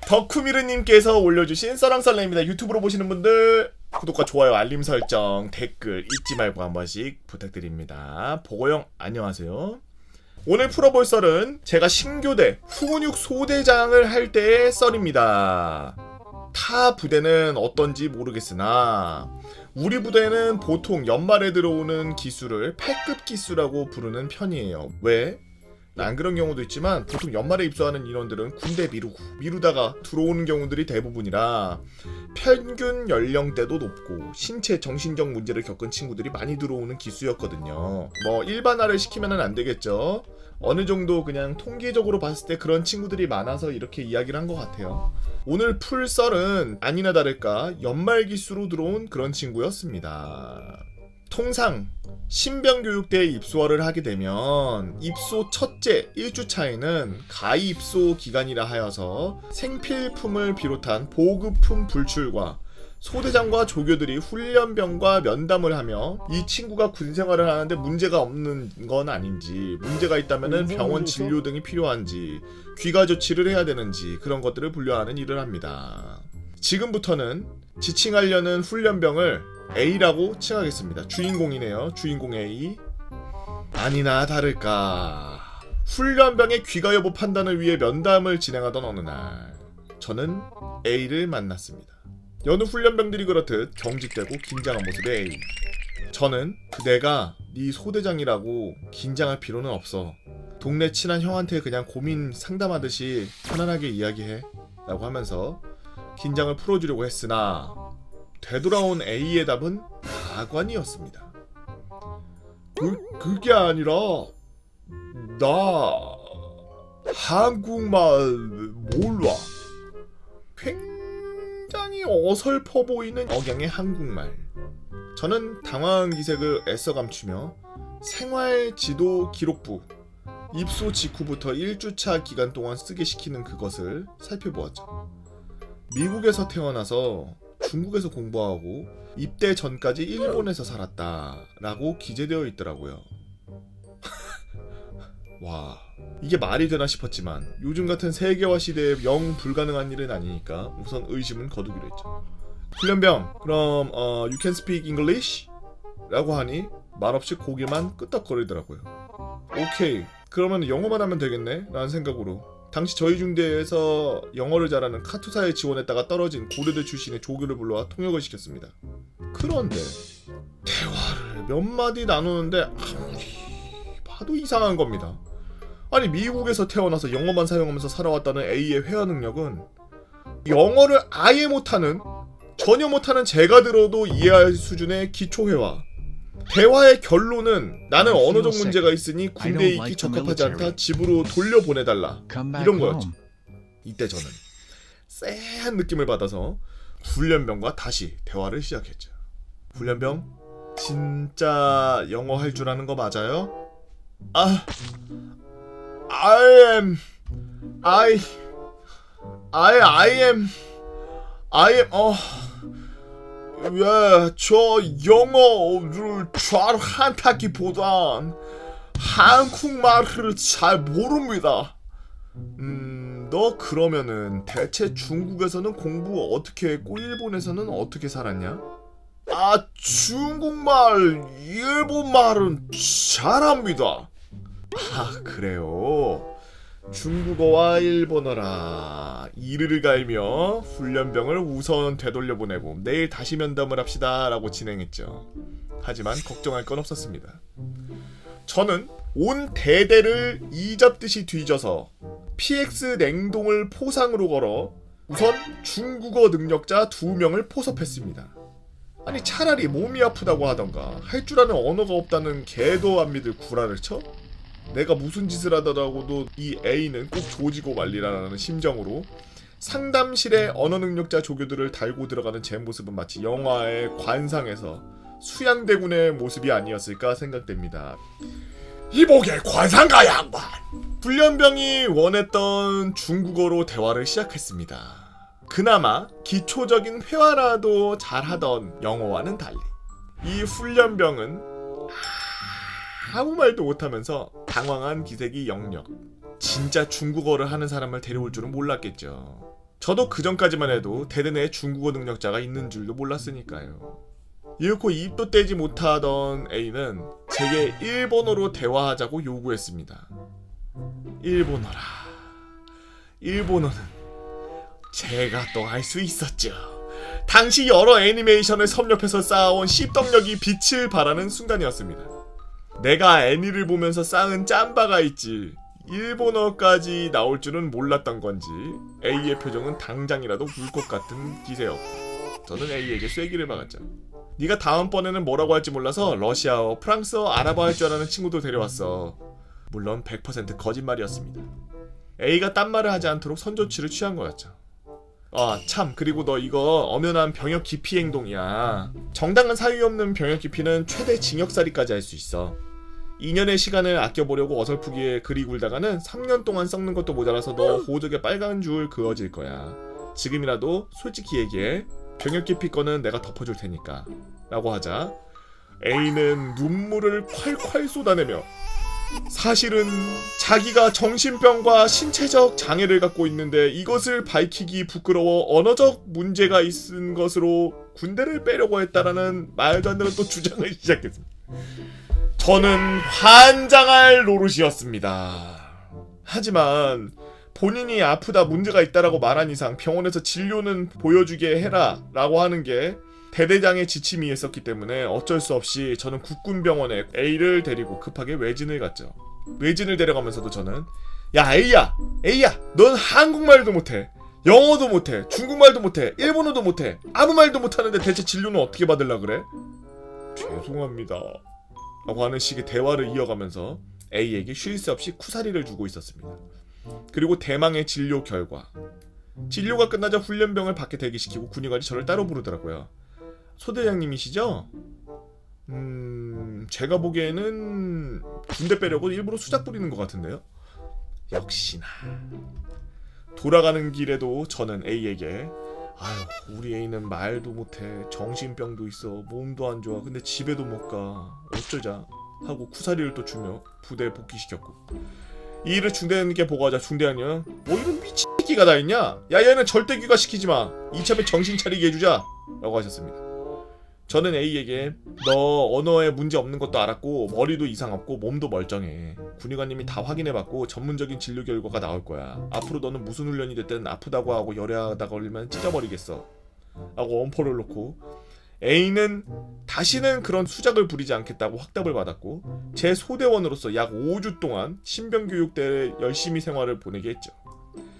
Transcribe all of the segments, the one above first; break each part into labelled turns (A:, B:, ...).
A: 덕후미르님께서 올려주신 썰랑썰랑입니다. 유튜브로 보시는 분들 구독과 좋아요, 알림 설정, 댓글 잊지 말고 한 번씩 부탁드립니다. 보고형 안녕하세요. 오늘 풀어볼 썰은 제가 신교대 후근육 소대장을 할 때의 썰입니다. 타 부대는 어떤지 모르겠으나 우리 부대는 보통 연말에 들어오는 기수를 패급 기수라고 부르는 편이에요. 왜? 안 그런 경우도 있지만 보통 연말에 입소하는 인원들은 군대 미루다가 들어오는 경우들이 대부분이라 평균 연령대도 높고 신체 정신적 문제를 겪은 친구들이 많이 들어오는 기수였거든요. 뭐 일반화를 시키면은 안 되겠죠. 어느 정도 그냥 통계적으로 봤을 때 그런 친구들이 많아서 이렇게 이야기를 한 것 같아요. 오늘 풀 썰은 아니나 다를까 연말 기수로 들어온 그런 친구였습니다. 통상 신병교육대에 입소를 하게 되면 입소 첫째 1주차에는 가입소 기간이라 하여서 생필품을 비롯한 보급품 불출과 소대장과 조교들이 훈련병과 면담을 하며 이 친구가 군생활을 하는데 문제가 없는 건 아닌지, 문제가 있다면 병원 진료 등이 필요한지, 귀가 조치를 해야 되는지 그런 것들을 분류하는 일을 합니다. 지금부터는 지칭하려는 훈련병을 A라고 칭하겠습니다. 주인공이네요. 주인공 A. 아니나 다를까 훈련병의 귀가 여부 판단을 위해 면담을 진행하던 어느 날 저는 A를 만났습니다. 여느 훈련병들이 그렇듯 경직되고 긴장한 모습의 A. 저는 내가 네 소대장이라고 긴장할 필요는 없어. 동네 친한 형한테 그냥 고민 상담하듯이 편안하게 이야기해 라고 하면서 긴장을 풀어주려고 했으나 되돌아온 A의 답은 가관이었습니다. 그게 아니라 나 한국말 몰라. 굉장히 어설퍼 보이는 억양의 한국말. 저는 당황한 기색을 애써 감추며 생활지도 기록부 입소 직후부터 1주차 기간 동안 쓰게 시키는 그것을 살펴보았죠. 미국에서 태어나서 중국에서 공부하고 입대 전까지 일본에서 살았다 라고 기재되어 있더라고요. 와, 이게 말이 되나 싶었지만 요즘 같은 세계화 시대에 영 불가능한 일은 아니니까 우선 의심은 거두기로 했죠. 훈련병, 그럼 you can speak English? 라고 하니 말없이 고개만 끄덕거리더라고요. 오케이, 그러면 영어만 하면 되겠네 라는 생각으로 당시 저희 중대에서 영어를 잘하는 카투사에 지원했다가 떨어진 고려대 출신의 조교를 불러와 통역을 시켰습니다. 그런데 대화를 몇 마디 나누는데 아무리 봐도 이상한 겁니다. 아니, 미국에서 태어나서 영어만 사용하면서 살아왔다는 A의 회화 능력은 영어를 아예 못하는, 전혀 못하는 제가 들어도 이해할 수준의 기초 회화. 대화의 결론은 나는 언어적 문제가 있으니 군대에 있기 적합하지 않다, 집으로 돌려보내달라, 이런 거였죠. 이때 저는 쎄한 느낌을 받아서 훈련병과 다시 대화를 시작했죠. 훈련병, 진짜 영어 할 줄 아는 거 맞아요? 왜, 저 영어를 잘한다기보단 한국말을 잘 모릅니다. 너 그러면은 대체 중국에서는 공부 어떻게 했고 일본에서는 어떻게 살았냐? 중국말, 일본말은 잘합니다. 그래요? 중국어와 일본어라. 이를 갈며 훈련병을 우선 되돌려보내고 내일 다시 면담을 합시다 라고 진행했죠. 하지만 걱정할 건 없었습니다. 저는 온 대대를 이잡듯이 뒤져서 PX 냉동을 포상으로 걸어 우선 중국어 능력자 2명을 포섭했습니다. 아니, 차라리 몸이 아프다고 하던가 할 줄 아는 언어가 없다는 개도 안 믿을 구라를 쳐? 내가 무슨 짓을 하더라고도 이 A는 꼭 조지고 말리라는 심정으로 상담실에 언어 능력자 조교들을 달고 들어가는 제 모습은 마치 영화의 관상에서 수양대군의 모습이 아니었을까 생각됩니다. 이복의 관상가 양반! 훈련병이 원했던 중국어로 대화를 시작했습니다. 그나마 기초적인 회화라도 잘하던 영어와는 달리 이 훈련병은 아무 말도 못하면서 당황한 기색이 역력. 진짜 중국어를 하는 사람을 데려올 줄은 몰랐겠죠. 저도 그전까지만 해도 대대내 중국어 능력자가 있는 줄도 몰랐으니까요. 이윽고 입도 떼지 못하던 A는 제게 일본어로 대화하자고 요구했습니다. 일본어라. 일본어는 제가 또 할 수 있었죠. 당시 여러 애니메이션을 섭렵해서 쌓아온 씹덕력이 빛을 발하는 순간이었습니다. 내가 애니를 보면서 쌓은 짬바가 있지 일본어까지 나올 줄은 몰랐던 건지 A의 표정은 당장이라도 울 것 같은 기세였고 저는 A에게 쐐기를 박았죠. 네가 다음번에는 뭐라고 할지 몰라서 러시아어, 프랑스어, 아랍어 할 줄 아는 친구도 데려왔어. 물론 100% 거짓말이었습니다. A가 딴 말을 하지 않도록 선조치를 취한 거였죠. 아 참, 그리고 너 이거 엄연한 병역 기피 행동이야. 정당한 사유 없는 병역 기피는 최대 징역살이까지 할 수 있어. 2년의 시간을 아껴보려고 어설프게 그리 굴다가는 3년 동안 썩는 것도 모자라서 너 호적에 빨간 줄 그어질 거야. 지금이라도 솔직히 얘기해. 병역 기피 거는 내가 덮어줄 테니까 라고 하자 A는 눈물을 콸콸 쏟아내며 사실은 자기가 정신병과 신체적 장애를 갖고 있는데 이것을 밝히기 부끄러워 언어적 문제가 있은 것으로 군대를 빼려고 했다라는 말도 안 되는 또 주장을 시작했습니다. 저는 환장할 노릇이었습니다. 하지만 본인이 아프다 문제가 있다라고 말한 이상 병원에서 진료는 보여주게 해라 라고 하는 게 대대장의 지침이 있었기 때문에 어쩔 수 없이 저는 국군병원에 A를 데리고 급하게 외진을 갔죠. 외진을 데려가면서도 저는 야 A야 넌 한국말도 못해, 영어도 못해, 중국말도 못해, 일본어도 못해, 아무 말도 못하는데 대체 진료는 어떻게 받으려 그래? 죄송합니다 라고 하는 식의 대화를 이어가면서 A에게 쉴 새 없이 쿠사리를 주고 있었습니다. 그리고 대망의 진료 결과 진료가 끝나자 훈련병을 밖에 대기시키고 군의관이 저를 따로 부르더라고요. 소대장님이시죠? 제가 보기에는 군대 빼려고 일부러 수작 부리는 것 같은데요? 역시나. 돌아가는 길에도 저는 A에게 아유 우리 A는 말도 못해, 정신병도 있어, 몸도 안 좋아, 근데 집에도 못 가, 어쩌자 하고 쿠사리를 또 주며 부대에 복귀시켰고 이 일을 중대장님께 보고하자 중대장님은 뭐 이런 미친 새끼가 다 있냐? 야 얘는 절대 귀가시키지마, 이참에 정신 차리게 해주자 라고 하셨습니다. 저는 A에게 너 언어에 문제 없는 것도 알았고 머리도 이상 없고 몸도 멀쩡해. 군의관님이 다 확인해봤고 전문적인 진료 결과가 나올 거야. 앞으로 너는 무슨 훈련이 됐든 아프다고 하고 열하다가 걸리면 찢어버리겠어 라고 엄포를 놓고 A는 다시는 그런 수작을 부리지 않겠다고 확답을 받았고 제 소대원으로서 약 5주 동안 신병교육대에 열심히 생활을 보내게 했죠.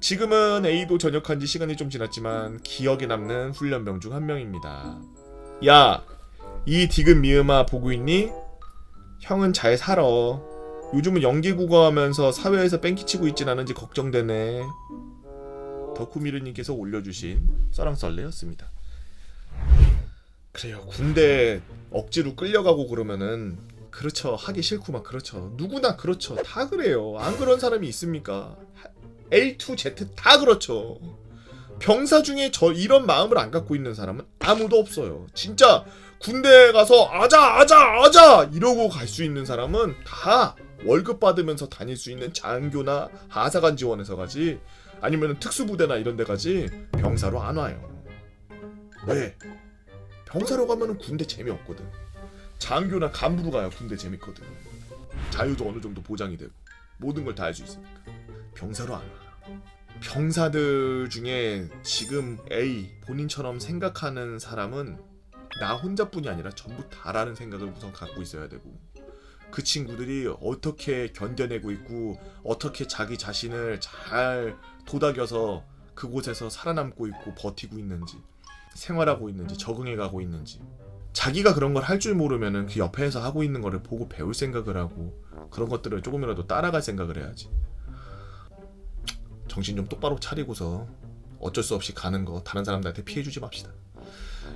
A: 지금은 A도 전역한 지 시간이 좀 지났지만 기억에 남는 훈련병 중 한 명입니다. 야, 이 디귿 미음아 보고 있니? 형은 잘 살아. 요즘은 연기국어 하면서 사회에서 뺑기치고 있진 않은지 걱정되네. 덕후미르님께서 올려주신 썰랑썰레였습니다. 그래요, 군대 억지로 끌려가고 그러면은 그렇죠, 하기 싫고 막 그렇죠. 누구나 그렇죠. 다 그래요. 안 그런 사람이 있습니까? A2Z 다 그렇죠. 병사 중에 저 이런 마음을 안 갖고 있는 사람은 아무도 없어요. 진짜 군대 가서 아자 이러고 갈 수 있는 사람은 다 월급 받으면서 다닐 수 있는 장교나 하사관 지원해서 가지 아니면 특수부대나 이런 데 가지 병사로 안 와요. 왜? 병사로 가면은 군대 재미없거든. 장교나 간부로 가야 군대 재밌거든. 자유도 어느 정도 보장이 되고 모든 걸 다 할 수 있으니까. 병사로 안 와. 병사들 중에 지금 A 본인처럼 생각하는 사람은 나 혼자뿐이 아니라 전부 다라는 생각을 우선 갖고 있어야 되고 그 친구들이 어떻게 견뎌내고 있고 어떻게 자기 자신을 잘 도닥여서 그곳에서 살아남고 있고 버티고 있는지 생활하고 있는지 적응해가고 있는지 자기가 그런 걸 할 줄 모르면은 그 옆에서 하고 있는 거를 보고 배울 생각을 하고 그런 것들을 조금이라도 따라갈 생각을 해야지. 정신 좀 똑바로 차리고서 어쩔 수 없이 가는 거 다른 사람들한테 피해주지 맙시다.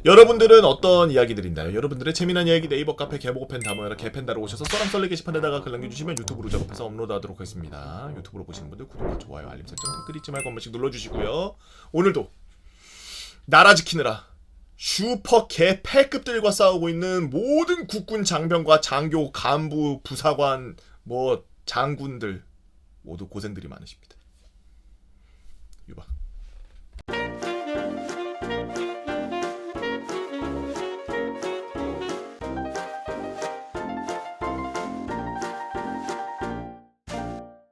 A: 여러분들은 어떤 이야기들이 있나요? 여러분들의 재미난 이야기 네이버 카페 개보고팬 다모여라 개팬다로 오셔서 썰랑썰레 게시판에다가 글 남겨주시면 유튜브로 작업해서 업로드하도록 하겠습니다. 유튜브로 보시는 분들 구독과 좋아요 알림 설정 댓글 잊지 말고 한 번씩 눌러주시고요. 오늘도 나라 지키느라 슈퍼 개 패급들과 싸우고 있는 모든 국군 장병과 장교 간부 부사관 뭐 장군들 모두 고생들이 많으십니다. 유바.